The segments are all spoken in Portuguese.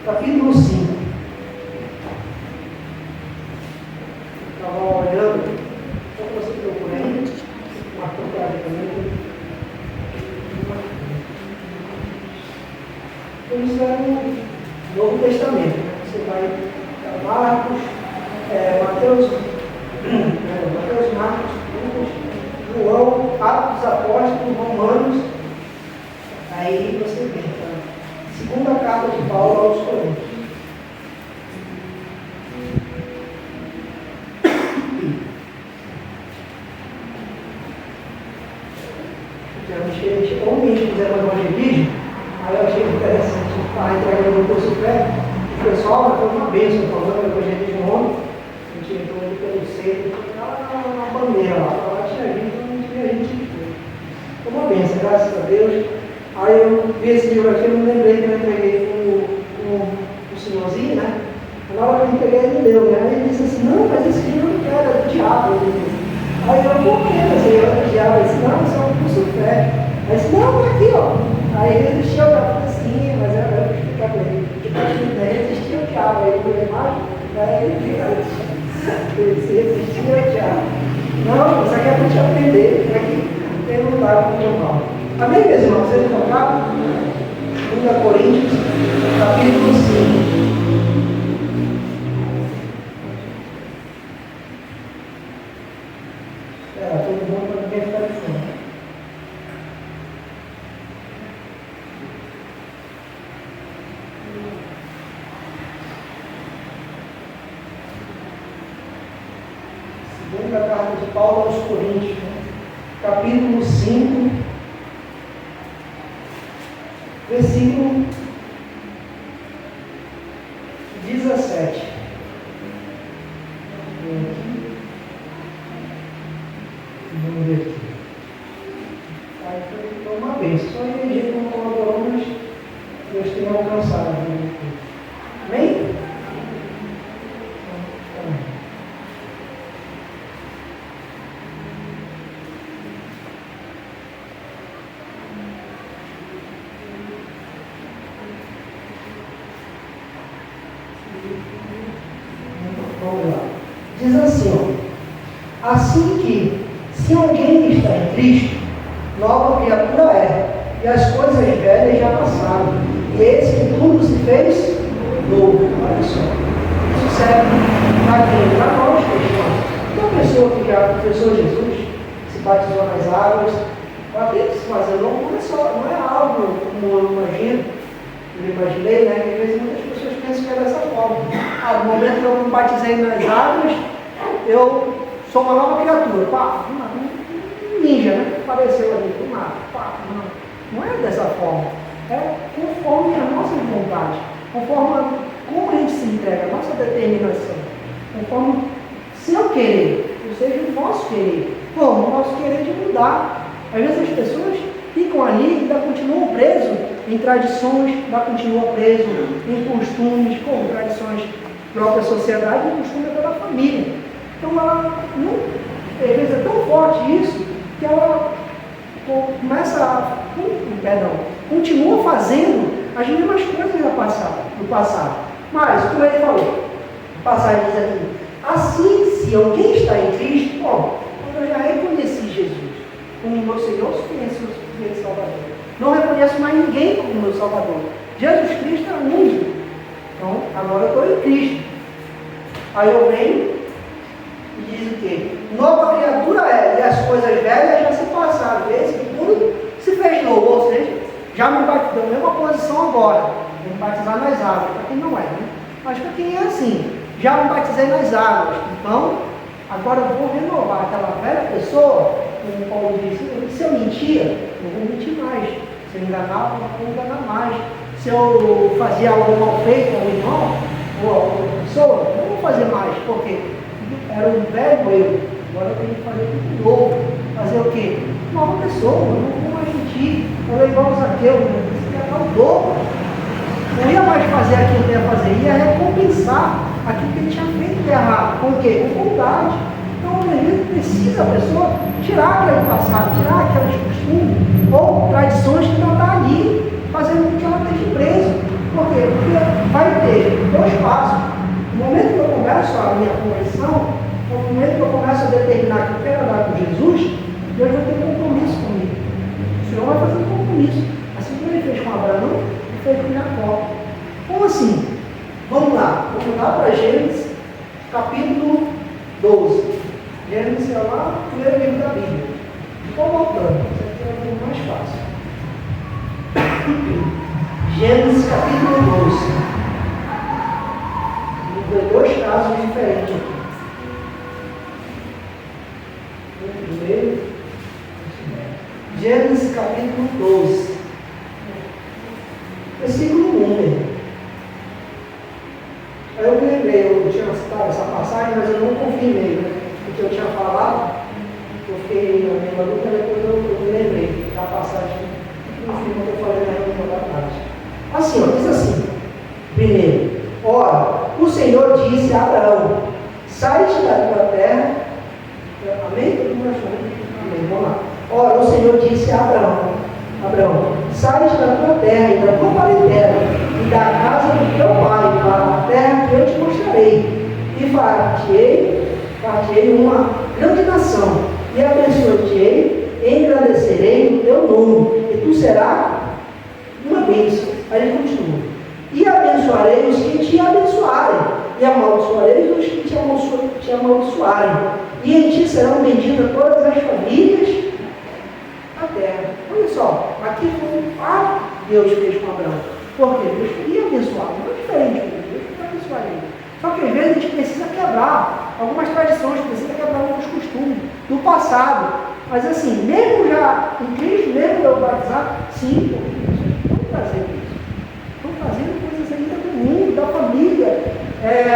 capítulo 5. Estava olhando, só para você procurar aí, marcou para também. Isso é no Novo Testamento, né? Você vai para Marcos, Mateus, Marcos, Lucas, João, Atos dos Apóstolos, Romanos, aí você vê, tá? Segunda carta de Paulo aos Coríntios. Como a gente fizeram evangelismo, aí eu achei interessante a entrega do curso pré, o pessoal foi uma bênção, falando do evangelismo ontem, a gente entrou ali pelo centro, na bandeira lá tinha gente, não tinha gente de tudo. Foi uma bênção, graças a Deus. Aí eu vi esse livro aqui, eu me lembrei que eu entreguei o senhorzinho, né? Na hora que eu entreguei, ele leu, né? Aí ele disse assim, não, mas esse livro não quero, é do diabo. Aí eu vou assim, eu era do diabo, ele disse, não, isso é um curso pré. Aí eu disse, não, tá aqui, ó. Aí ele resistiu ao diabo, assim, mas eu vou explicar para ele. Porque está escrito, né? Resistiu ao diabo. Aí ele viu a imagem, aí ele fica, ele disse, resistiu ao diabo. Não, isso aqui é para te aprender, para que tem um lugar para o mal. Amém, meus irmãos? Vocês estão cá? 2 Coríntios, capítulo 5. Todo mundo para ninguém ficar de fome. Segunda carta de Paulo aos Coríntios, capítulo 5, versículo 17. Vamos ver aqui. Aí foi uma vez. Só entendi como colaboramos, Deus tem alcançado. Amém? Vamos lá. Diz assim, ó. Assim que se alguém está em Cristo, nova criatura é, e as coisas velhas já passaram, e eis que tudo se fez novo. Olha só. Isso serve para quem? Para nós cristãos. Uma pessoa que já confessou Jesus, se batizou nas águas, para que se fazer novo não é algo como eu imagino, eu imaginei, né? Que às vezes muitas pessoas pensam que é dessa forma. No momento que eu me batizei nas águas, eu sou uma nova criatura. Pá, um ninja, né? Apareceu ali, do nada. Pá, não é dessa forma. É conforme a nossa vontade, conforme como a gente se entrega, a nossa determinação. Conforme se eu querer, ou seja, o nosso querer. Como? O nosso querer de mudar. Às vezes as pessoas ficam ali e ainda continuam presos em tradições, ainda continuam presos em costumes, como tradições próprias da sociedade e costumes da família. Então ela não, às vezes é tão forte isso que ela começa continua fazendo as mesmas coisas do passado. Mas, como ele falou, a passagem diz aqui, assim, se alguém está em Cristo, bom, eu já reconheci Jesus como meu Senhor, suficiente Salvador. Não reconheço mais ninguém como meu Salvador. Jesus Cristo é único. Então, agora eu estou em Cristo. Aí eu venho e diz o quê? Nova criatura é, e as coisas velhas já se passaram. Esse que tudo se fez novo, ou seja, já me batizou na mesma posição agora. Vou me batizar nas águas, para quem não é, né? Mas para quem é assim, já me batizei nas águas. Então, agora eu vou renovar aquela velha pessoa, como Paulo disse, se eu mentia, não vou mentir mais. Se eu enganava, não vou enganar mais. Se eu fazia algo mal feito ao irmão, ou a outra pessoa, não vou fazer mais, porque era um velho eu. Agora eu tenho que fazer tudo novo. Fazer o quê? Nova pessoa, eu não vou mais mentir. Eu era igual o Zaqueu, esse cara está louco. Não ia mais fazer aquilo que ia fazer, ia recompensar aquilo que ele tinha feito de errado. Com o quê? Com vontade. Então, às vezes, precisa a pessoa tirar aquele passado, tirar aqueles costumes ou tradições que não está ali, fazendo com que ela esteja presa. Por quê? Porque vai olha só a minha conversão, no momento que eu começo a determinar que eu quero andar com Jesus, Deus vai ter compromisso comigo. O Senhor vai fazer um compromisso. Assim como ele fez com Abraão, ele fez com Jacó. Como assim? Vamos lá para Gênesis, capítulo 12. Gênesis é lá o primeiro livro da Bíblia. Estou voltando, isso aqui é um pouco mais fácil. Gênesis, capítulo 12. Vou ver dois casos diferentes aqui. O primeiro, Gênesis, capítulo 12. Versículo 1. Aí eu me lembrei, eu tinha citado essa passagem, mas eu não confirmei, né? Porque eu tinha falado, eu fiquei na minha luta, depois eu me lembrei da passagem que eu falei na reunião da tarde. Assim, ó, diz assim, primeiro, ora, o Senhor disse a Abraão, sai-te da tua terra, amém? Amém, vamos lá. Ora, o Senhor disse a Abraão, sai-te da tua terra e da tua parentela, e da casa do teu pai, para a terra que eu te mostrarei, e far-te-ei uma grande nação, e abençoar-te-ei, e engrandecerei o teu nome, e tu serás uma bênção. Aí ele continua, e abençoarei os que te abençoarem, e amaldiçoarei os que te amaldiçoarem, e em ti serão benditas todas as famílias da terra. Olha só, aqui foi um fato que Deus fez com Abraão. Por quê? Deus queria abençoar, não é diferente, Deus queria abençoar ele. Só que às vezes a gente precisa quebrar algumas tradições, precisa quebrar alguns costumes do passado. Mas assim, mesmo já em Cristo, mesmo eu batizar, sim, vamos trazer isso. Estão trazendo coisas ainda do mundo, da família,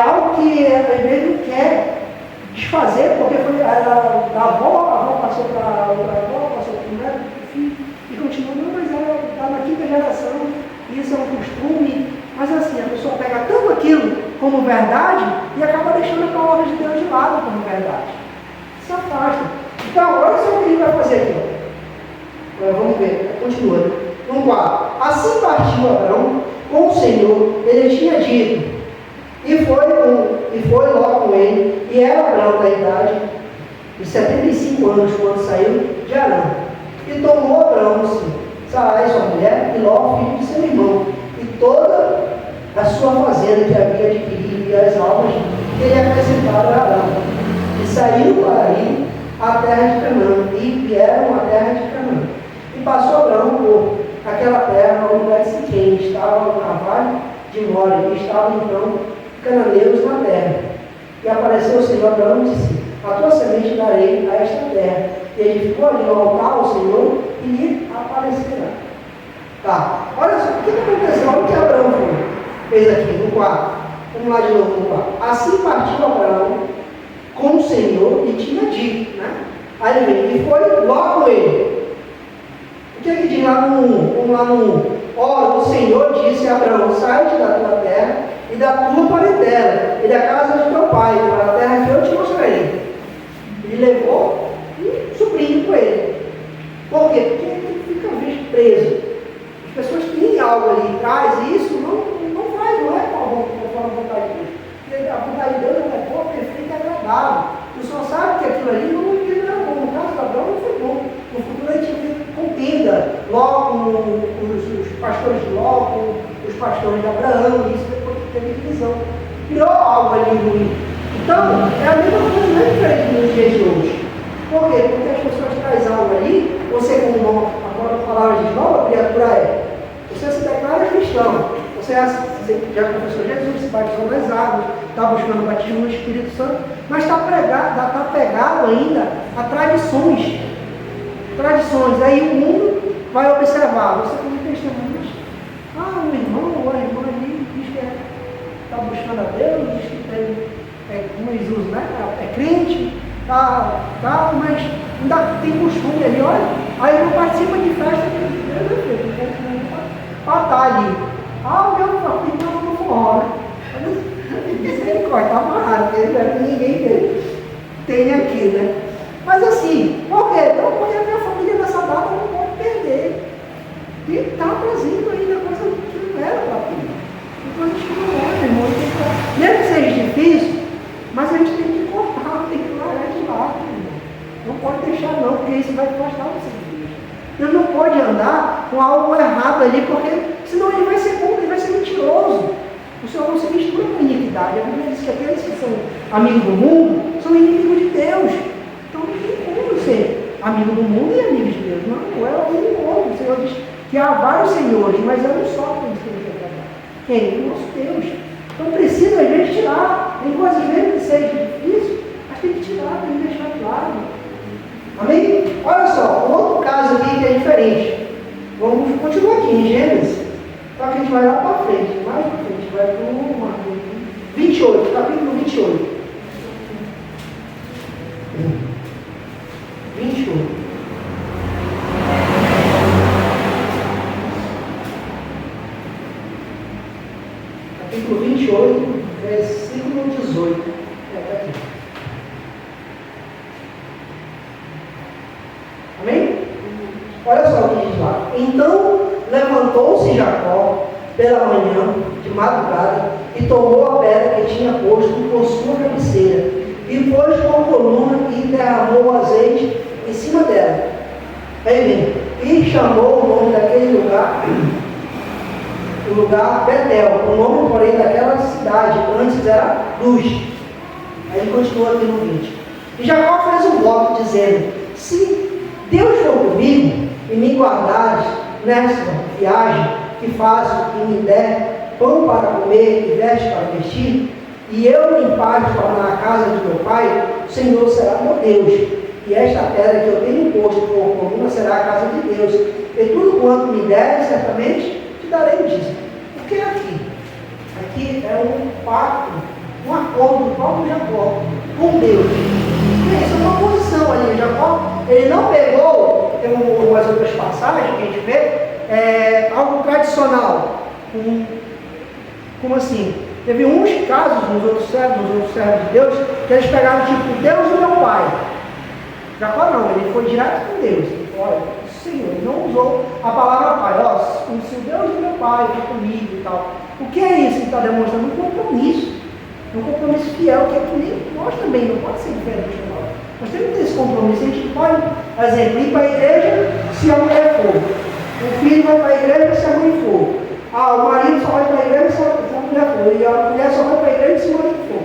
algo que às vezes não quer desfazer, porque foi da avó, a avó passou para a outra avó, passou para o neto, para o filho, e continua, não, mas ela está na quinta geração, isso é um costume, mas assim, a pessoa pega tanto aquilo como verdade e acaba deixando a palavra de Deus de lado como verdade. Se afasta. Então, olha só o que ele vai fazer aqui. Vamos ver, continua. Vamos lá. Assim partiu Abraão com o Senhor, ele tinha dito, e foi logo com ele, e era Abraão da idade de 75 anos quando saiu de Arã. E tomou Abraão, Sarai, sua mulher, e Ló, filho de seu irmão, e toda a sua fazenda que havia adquirido, e as almas que ele acrescentara a Abraão. E saíram para ir à terra de Canaã, e vieram à terra de Canaã. E passou Abraão por aquela terra, ao lugar de Siquém, estava na vale de More, e estavam então cananeus na terra. E apareceu o Senhor a Abraão e disse, a tua semente darei a esta terra. E ele ficou ali no altar ao Senhor e lhe aparecerá. Tá, olha só, o que aconteceu? Olha o que Abraão fez aqui no 4. Vamos lá de novo no 4. Assim partiu Abraão com o Senhor e tinha dito, né? Aí ele vem, e foi logo com ele. O que é que diz lá no 1? Vamos lá no 1. Ora, o Senhor disse a Abraão, sai-te da tua terra e da tua parentela, e da casa de teu pai, para a terra que eu te mostrarei. Ele levou um sobrinho com ele. Por quê? Porque ele fica preso. As pessoas têm algo ali atrás, e isso não vai, não é conforme a vontade de Deus. Porque a vontade de Deus é boa, perfeita e agradável. Tu só sabe que aquilo ali não era bom. No caso do Abraão não foi bom. No futuro ele tinha contenda, Ló com os pastores de Ló, com os pastores de Abraão, e isso depois teve divisão. Criou algo ali ruim. Então, é a mesma coisa, não é diferente nos dias de hoje. Por quê? Porque as pessoas trazem algo ali, você como agora a palavra de nova criatura você se declara cristão, você já confessou Jesus, se batizou nas águas, está buscando o batismo no Espírito Santo, mas está pegado ainda a tradições. Aí o mundo vai observar, você como testemunhas, o irmão ou a irmã ali diz que está buscando a Deus, diz que tem, como eles usam, né? É crente, mas ainda tem costume ali, olha, aí não participa de festa, tá ali. O meu irmão no forró, né? Misericórdia, está amarrado, porque ninguém tem aqui, né? Mas assim, por quê? Então, porque a minha família nessa data não pode perder. E está trazendo ainda coisa que não era para ter. Então a gente não olha, irmão. Mesmo que seja difícil, porque isso vai afastar você de Deus. Ele não pode andar com algo errado ali, porque senão ele vai ser contra, ele vai ser mentiroso. O Senhor não se mistura com iniquidade. A Bíblia diz que aqueles que são amigos do mundo são inimigos de Deus. Então não tem como ser amigo do mundo e amigo de Deus. Não é um outro. O Senhor diz que há vários senhores, mas é um só que tem que agradar. Quem? O nosso Deus. Então precisa a gente tirar. Tem coisas mesmo que seja difícil, mas tem que tirar, tem que deixar claro. Amém? Olha só, um outro caso aqui que é diferente. Vamos continuar aqui em Gênesis. Só que a gente vai lá para frente, mais para frente, vai para o 28, capítulo 28. 28. Capítulo 28, versículo 18. Tá aqui. Amém? Olha só o que diz lá. Então levantou-se Jacó pela manhã, de madrugada, e tomou a pedra que tinha posto por sua cabeceira, e pôs com a coluna e derramou o azeite em cima dela. E chamou o nome daquele lugar, o lugar Betel, o nome, porém, daquela cidade, antes era Luz. Aí ele continua aqui no 20. E Jacó fez um voto, dizendo: se Deus for comigo e me guardares nessa viagem que faço e me der pão para comer e veste para vestir, e eu em paz tornar a casa de meu pai, o Senhor será meu Deus, e esta pedra que eu tenho posto por coluna será a casa de Deus, e tudo quanto me der, certamente te darei o dízimo. O que é aqui? Aqui é um pacto, um acordo do próprio Jacó com Deus. Isso é uma posição ali. Jacó, ele não pegou, tem umas outras passagens que a gente vê, algo tradicional. Como assim? Teve uns casos nos outros servos de Deus, que eles pegaram tipo, Deus e meu pai. Jacó não, ele foi direto com Deus. Olha, Senhor, ele não usou a palavra pai. Ó, se o Deus do meu pai está comigo e tal. O que é isso que está demonstrando? Um compromisso. Um compromisso fiel, que é que nem nós também, não pode ser diferente de nós. Nós temos que ter esse compromisso. A gente pode, por exemplo, ir para a igreja se a mulher for. O filho vai para a igreja se a mãe for. O marido só vai para a igreja se a mulher for. E a mulher só vai para a igreja se o marido for.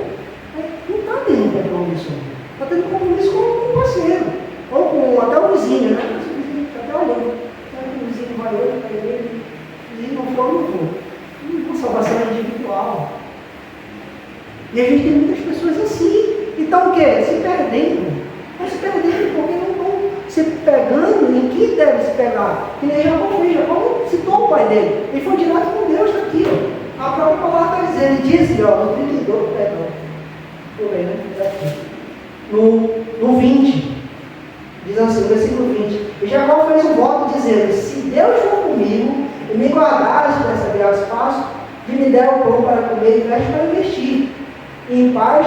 Não está tendo compromisso. Está tendo compromisso com um parceiro. Ou com até o vizinho, né? O vizinho está até olhando. O vizinho vai hoje para a igreja. O vizinho não for, não for. Uma salvação individual. E a gente tem muitas pessoas assim. Então o quê? Se perdendo. Estão se perdendo porque não estão se pegando em que deve se pegar. Que nem Jacó fez. Jacó não citou o pai dele. Ele foi direto com Deus, está aqui. Ó. A própria palavra está dizendo. Ele disse, ó, no 32, perdão. Deixa eu ver, né? Aqui. No 20. Diz assim, no versículo 20. E Jacó fez um voto dizendo: se Deus for comigo e me guardares nessa viagem faço, e me der o pão para comer e veste para vestir, e em paz,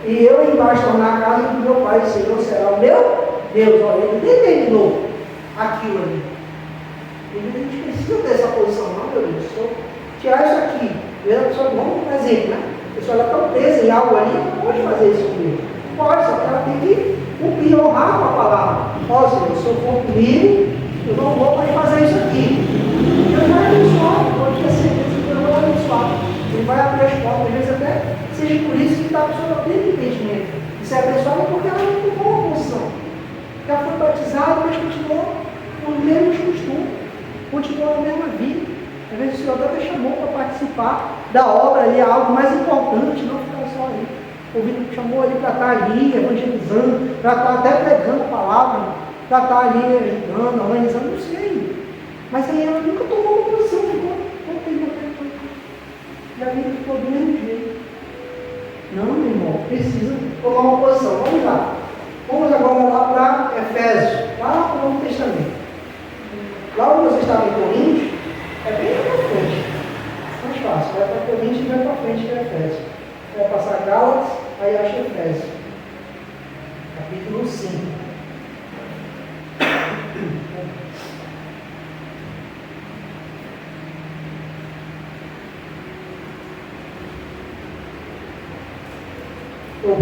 e eu em paz tornar a casa do meu pai, o Senhor será o meu Deus. Olha, ele determinou aquilo ali. E a gente precisa dessa posição, não, meu Deus. Se eu tirar isso aqui, ver a pessoa, vamos por exemplo, né? A pessoa está presa em algo ali, não pode fazer isso comigo. Pode, só que ela tem que cumprir, honrar com a palavra. Ó, Senhor, se eu for comigo, eu não vou mais fazer isso aqui. Deus vai abençoar, pode ter certeza que Deus vai abençoar. Ele vai abrir as portas, às vezes até seja por isso que a pessoa não tem entendimento. Isso é abençoado porque ela não tomou uma posição. Ela foi batizada, mas continuou com os mesmos costumes, continuou na mesma vida. Às vezes o Senhor até chamou para participar da obra ali, algo mais importante, não ficar só ali. Chamou ele para estar ali evangelizando, para estar até pregando a palavra, para estar ali ajudando, organizando, não sei. Mas aí ela nunca tomou uma posição, ficou e a vida ficou do mesmo jeito. Não, meu irmão, precisa tomar uma posição. Vamos lá. Vamos agora lá para Efésios, lá para o Novo Testamento. Lá onde você estava em Coríntios, é bem para frente. Mais fácil, vai para Coríntios e vai para frente que é Efésios. Vai passar Gálatas, aí acha Efésios. Capítulo 5.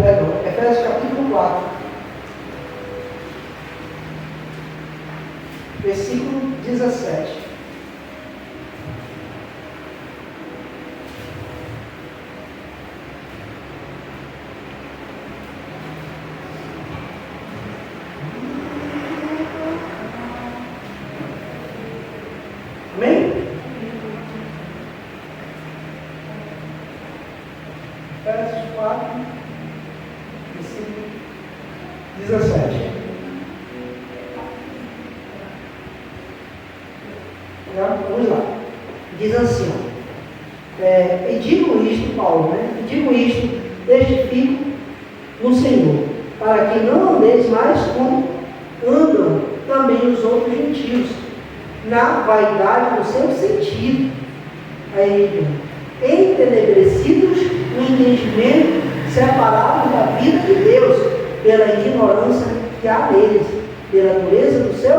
Perdão, Efésios capítulo 4. versículo 17. Amém? Efésios 4, versículo 17. Vamos lá. Diz assim, e digo isto, Paulo, né? E digo isto, testifico no Senhor, para que não andeis mais como andam também os outros gentios, na vaidade do seu sentido, aí, entenebrecidos no entendimento, separados da vida de Deus, pela ignorância que há neles, pela dureza do seu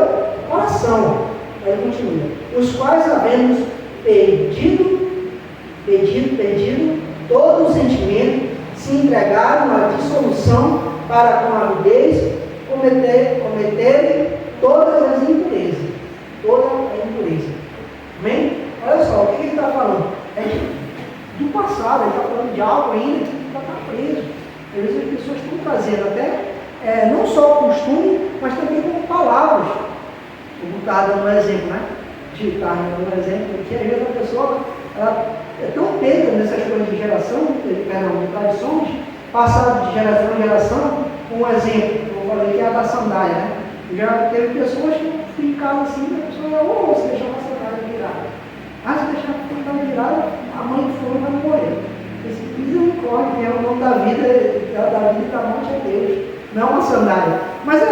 coração. Aí continua. Os quais, havendo perdido todo o sentimento, se entregaram à dissolução para com avidez cometerem todas as impurezas. Toda a impureza. Amém? Olha só, o que ele está falando? Do passado, ele está falando de algo ainda que ainda está preso. Às vezes as pessoas estão trazendo até, não só costume, mas também com palavras. Vou estar dando um exemplo, né? De estar dando um exemplo, que às vezes a pessoa ela é tão pega nessas coisas de geração, de tradições, passado de geração em geração. Um exemplo, eu falei que é a da sandália, né? Já teve pessoas que ficavam assim, a pessoa ia, você deixar a sandália virada. Se deixar a sandália virada, a mãe que for vai morrer. Esse misericórdia, que é o nome da vida e da morte é Deus, não é uma sandália. Mas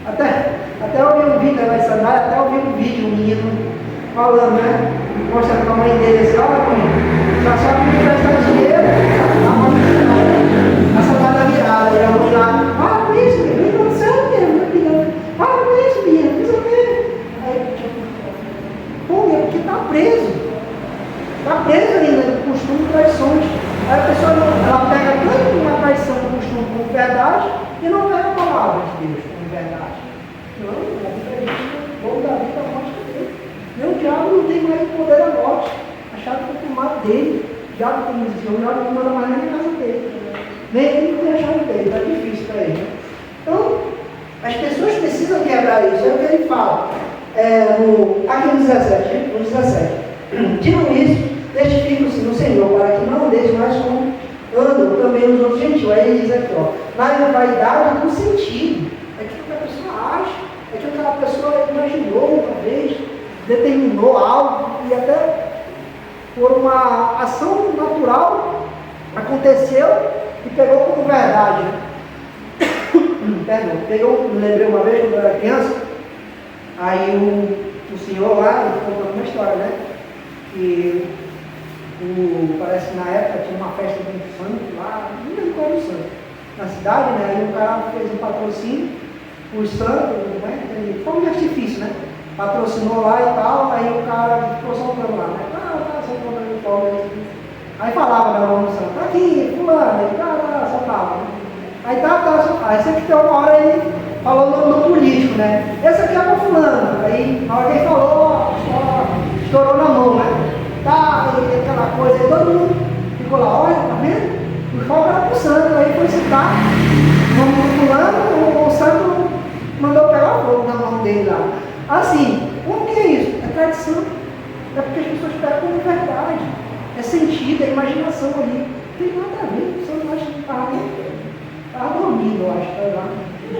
até eu vi um vídeo da sandália, até eu vi um vídeo, um menino falando, né? Mostrando para a mãe dele assim, olha mãe, já sabe que emprestar dinheiro, a sandália virada, e a mãe lá, para com isso, menino, não sei o que, para com isso, menino, não sei o que. Aí, porque está preso. Está preso ainda no costume e tradições. Aí a pessoa ela pega tanto uma traição do costume como verdade e não pega a palavra de Deus como verdade. Não, a vida é o da vida, a morte é dele. O diabo não tem mais o poder da morte. A chave foi tomada dele. O diabo, como dizia, o diabo não manda mais nem na casa dele. Nem ele tem a chave dele, está difícil para ele. Então, as pessoas precisam quebrar isso. É o que ele fala. Aqui no 17. Digo isso, testifico-se no Senhor, para que não andeis mais como andam também os outros gentios. Aí ele diz aqui, na vaidade do sentido. É aquilo que a pessoa acha, é aquilo que a pessoa imaginou, talvez, determinou algo, e até por uma ação natural aconteceu e pegou como verdade. Perdão, me lembrei uma vez quando eu era criança, aí o senhor lá, ele contou uma história, né? Que parece que na época tinha uma festa de um santo lá, não lembro qual era o santo, na cidade, né? Aí o cara fez um patrocínio, o santo, né? Foi um artifício, né? Patrocinou lá e tal, aí o cara ficou soltando lá, né? Tá soltando aí o pau. Aí falava na mão do santo, tá aqui, fulano, ele soltava, né? Aí sempre tem uma hora ele falou o nome do político, né? Esse aqui é para fulano. Aí na hora que ele falou, estourou na mão, né? Tá, aquela coisa, aí todo mundo ficou lá, olha, tá vendo? O foco era pro santo, aí foi citar o nome do fulano, o santo mandou pegar o fogo na mão dele lá. Assim, o que é isso? É tradição. É porque as pessoas pegam como verdade. É sentido, é imaginação ali. Não tem nada a ver, o santo acha que estava dormindo, eu acho,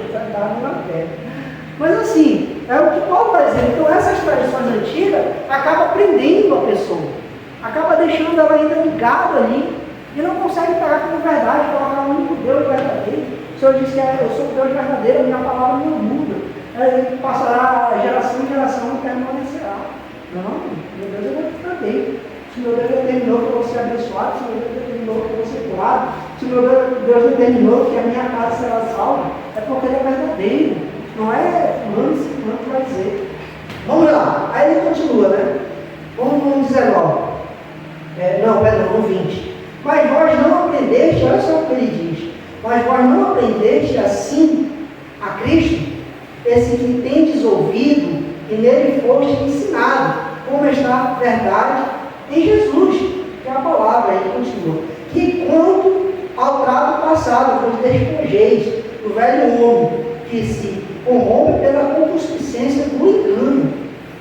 estava na terra. Mas assim, é o que Paulo está dizendo. Então essas tradições antigas acabam prendendo a pessoa, acaba deixando ela ainda ligada ali e não consegue pegar como verdade, colocar o único Deus verdadeiro. O Senhor disse que eu sou o Deus verdadeiro, a minha palavra não muda. Ele passará geração em geração e permanecerá. Não, meu Deus é verdadeiro. Se meu Deus determinou que eu vou ser abençoado, se meu Deus determinou que eu vou ser curado, se meu Deus determinou que a minha casa será salva, é porque ele é verdadeiro. Não é fulano que vai dizer. Vamos lá, aí ele continua, né? Vamos no 19. No 20. Mas vós não aprendeste, olha só o que ele diz. Mas vós não aprendeste assim a Cristo, esse que tendes ouvido e nele foste ensinado, como está a verdade em Jesus, que é a palavra, aí continua. Que quanto ao trato passado, vos despojeis do velho homem, que se corrompe pela concupiscência do engano.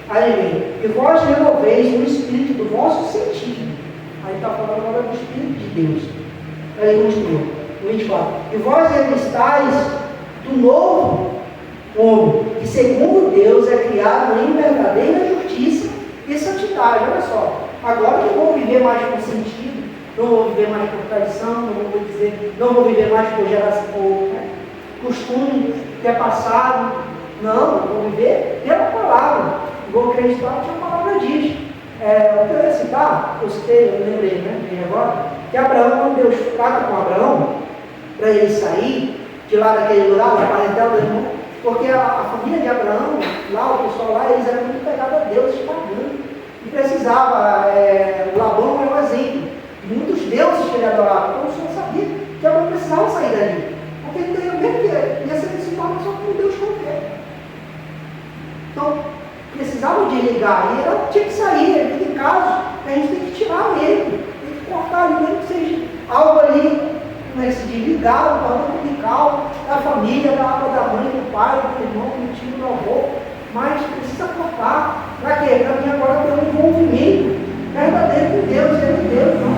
Aí vem, e vós renoveis o espírito do vosso sentido. Aí está falando agora do Espírito de Deus. Aí continua, no 24. E vós revistais do novo homem, que segundo Deus é criado em verdadeira justiça e santidade. Olha só, agora eu não vou viver mais por sentido, não vou viver mais por tradição, não vou viver mais por geração, por costume que é passado. Não, eu vou viver pela palavra. Vou acreditar no que a palavra diz. Eu queria citar, eu lembrei, agora, que Abraão, quando Deus trata com Abraão, para ele sair de lá daquele lugar, da parentela do irmão, porque a família de Abraão, lá, o pessoal lá, eles eram muito pegados a Deus, pagando. E precisava, Labão é um exemplo, de muitos deuses que ele adorava. Então o Senhor sabia que Abraão precisava sair dali. Porque ele teria mesmo que ia ser situado só com Deus qualquer. Então, precisava de ligar, e ela tinha que sair. Ele tem casos que a gente tem que tirar ele, tem que cortar ali, mesmo que seja algo ali, como é que se diz, ligado, o cordão umbilical da família, da água da mãe, do pai, do irmão, do tio, do avô, mas precisa cortar. Para quê? Para mim agora ter um envolvimento verdadeiro com Deus, ele é Deus, não